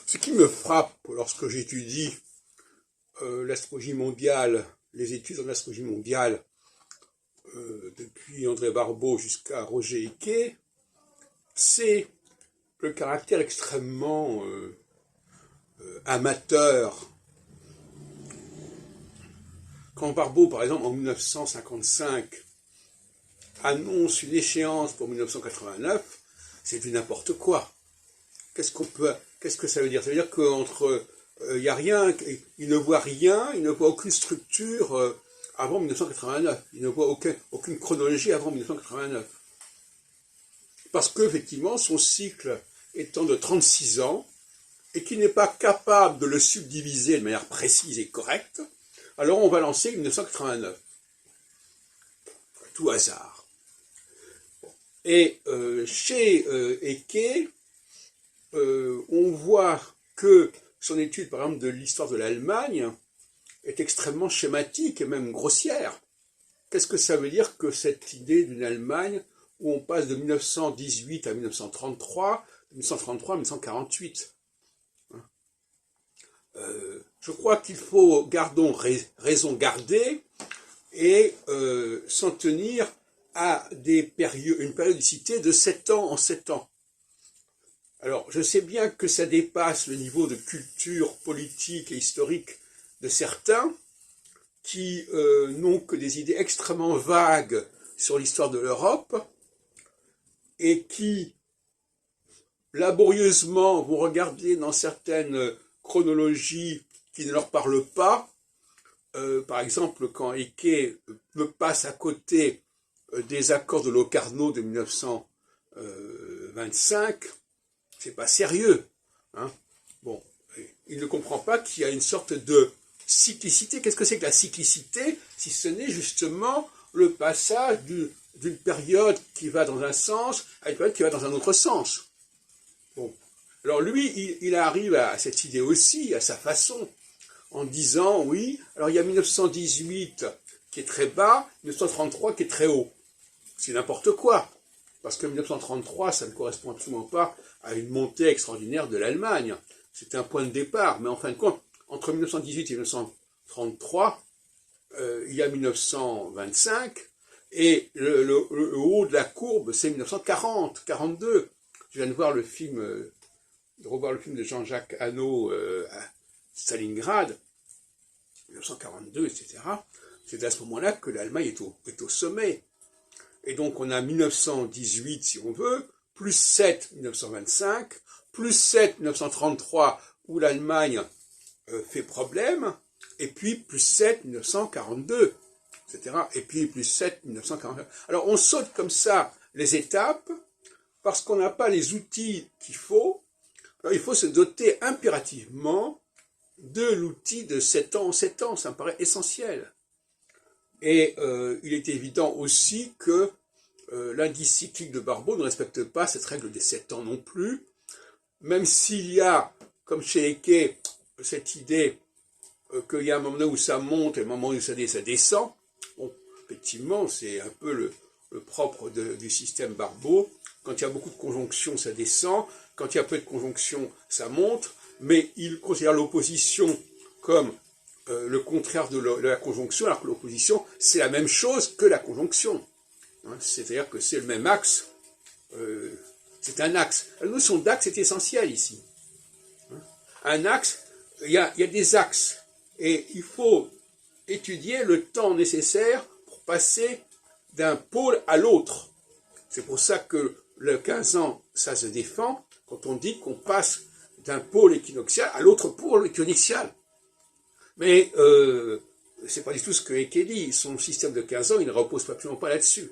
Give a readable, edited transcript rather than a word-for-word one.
Ce qui me frappe lorsque j'étudie l'astrologie mondiale, les études en astrologie mondiale, depuis André Barbeau jusqu'à Roger Eke, c'est le caractère extrêmement amateur. Quand Barbeau, par exemple, en 1955, annonce une échéance pour 1989, c'est du n'importe quoi. Qu'est-ce que ça veut dire? Ça veut dire qu'entre il n'y a rien, il ne voit rien, il ne voit aucune structure avant 1989. Il ne voit aucune chronologie avant 1989. Parce qu'effectivement, son cycle étant de 36 ans, et qu'il n'est pas capable de le subdiviser de manière précise et correcte, alors on va lancer 1989. Tout hasard. Et chez Eke, on voit que son étude, par exemple, de l'histoire de l'Allemagne est extrêmement schématique et même grossière. Qu'est-ce que ça veut dire que cette idée d'une Allemagne où on passe de 1918 à 1933, de 1933 à 1948 ? Je crois qu'il faut raison garder et s'en tenir à une périodicité de 7 ans en 7 ans. Alors, je sais bien que ça dépasse le niveau de culture politique et historique de certains qui n'ont que des idées extrêmement vagues sur l'histoire de l'Europe et qui, laborieusement, vont regarder dans certaines chronologies qui ne leur parlent pas. Par exemple, quand Eke me passe à côté des accords de Locarno de 1925, c'est pas sérieux. Hein. Bon, il ne comprend pas qu'il y a une sorte de cyclicité. Qu'est-ce que c'est que la cyclicité, si ce n'est justement le passage d'une période qui va dans un sens à une période qui va dans un autre sens. Bon. Alors lui, il arrive à cette idée aussi, à sa façon, en disant, oui, alors il y a 1918 qui est très bas, 1933 qui est très haut. C'est n'importe quoi. Parce que 1933, ça ne correspond absolument pas à une montée extraordinaire de l'Allemagne. C'est un point de départ, mais en fin de compte, entre 1918 et 1933, il y a 1925, et le haut de la courbe, c'est 1940, 42. Je viens de voir revoir le film de Jean-Jacques Hano à Stalingrad, 1942, etc. C'est à ce moment-là que l'Allemagne est au sommet. Et donc on a 1918, si on veut, plus 7, 1925, plus 7, 1933, où l'Allemagne fait problème, et puis plus 7, 1942, etc. Et puis plus 7, 1949. Alors on saute comme ça les étapes, parce qu'on n'a pas les outils qu'il faut. Alors il faut se doter impérativement de l'outil de 7 ans en 7 ans, ça me paraît essentiel. Et il est évident aussi que l'indice cyclique de Barbeau ne respecte pas cette règle des 7 ans non plus, même s'il y a, comme chez Eke, cette idée qu'il y a un moment où ça monte et un moment où ça descend. Bon, effectivement, c'est un peu le propre du système Barbeau. Quand il y a beaucoup de conjonctions, ça descend. Quand il y a peu de conjonctions, ça monte. Mais il considère l'opposition comme le contraire de la conjonction, alors que l'opposition, c'est la même chose que la conjonction. Hein, c'est-à-dire que c'est le même axe. C'est un axe. La notion d'axe est essentielle ici. Hein, un axe, il y a des axes. Et il faut étudier le temps nécessaire pour passer d'un pôle à l'autre. C'est pour ça que le 15 ans, ça se défend quand on dit qu'on passe d'un pôle équinoxial à l'autre pôle équinoxial. Mais c'est pas du tout ce que Eke dit. Son système de 15 ans, il ne repose absolument pas là-dessus.